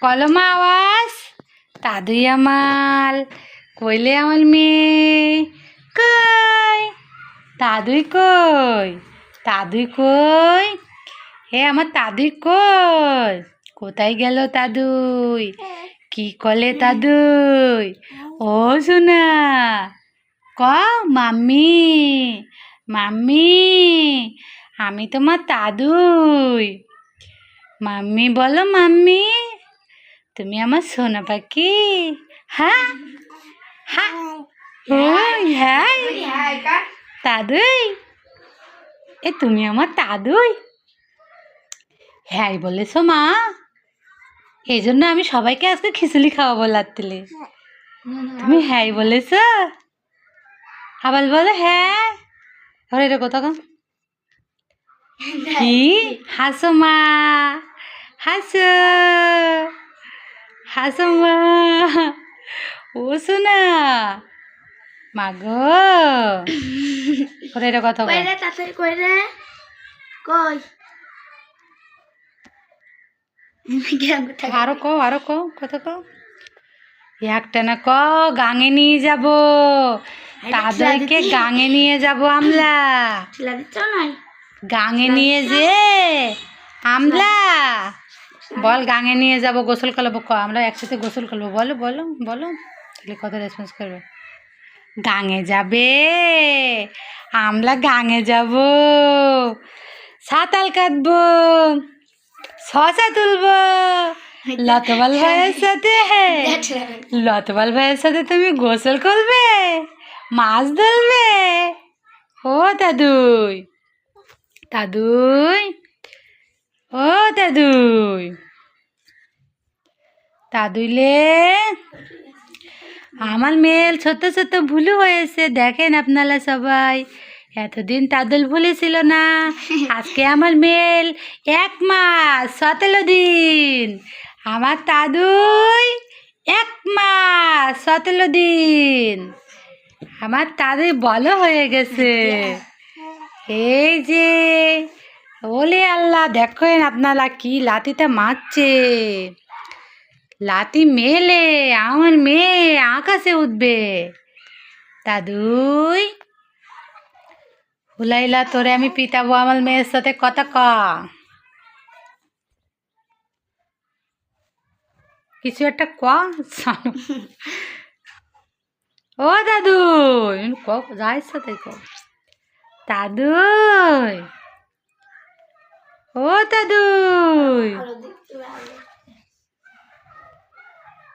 কলমা আওয়াজ দাদুই আমার কইলে আমার মেয়ে কই দাদুই কই দাদুই কই হে আমার দাদুই কই কোথায় গেল দাদুই কি কলে দাদুই ও সোনা ক মাম্মি মাম্মি আমি তোমার দাদুই মাম্মি বলো মাম্মি তুমি আমার সোনা পাখি হ্যাঁ হ্যাঁ ওই হ্যাঁ দাদুই এ তুমি আমার দাদুই হ্যাঁ বলেছো মা এই জন্য আমি সবাইকে আজকে খিচুড়ি খাওয়াবো লাত্তিলে তুমি হ্যাঁ বলেছো আবার বলো হ্যাঁ আর এটা কথা কম কি হাসো মা হাসো হাসো মা ও শোনা মাগো ওরে এটা কথা কই তাড়াতাড়ি কই রে কই আরো কও কথা কও একটা না ক গাঙে নিয়ে যাব তাদেরকে গাঙে নিয়ে যাব আমরা গাঙে নিয়ে যে আমরা বল গাঙে নিয়ে যাব গোসল করবো আমরা একসাথে গোসল করবো বলো বলো বলো তাহলে কত রেসপন্স করবে গাঙে যাবে আমরা গাঙে যাব সাঁতাল কাটবো শশা তুলবো লতবাল ভাইয়ের সাথে তুমি গোসল করবে মাছ ধরবে ও দাদুই দাদুই ও দাদুই দাদুইলে আমার মেয়ের ছোট ছোট ভুলু হয়েছে দেখেন আপনারা সবাই এতদিন তাদুল ভুলে ছিল না আজকে আমার মেল 1 মাস 17 দিন আমার দাদুই 1 মাস 17 দিন আমার দাদুই বলো হয়ে গেছে এই যে ওলে আল্লাহ দেখেন আপনারা কি লাতিতে মারছে লাতি মেলে আমার মেয়ে আকাশে উঠবে দাদুই হুলাইলা তোরে আমি পিটাবো আমার মেয়ের সাথে কথা ক কিছু একটা ক ও দাদু ক যাই সাথে ক দাদুই ও দাদুই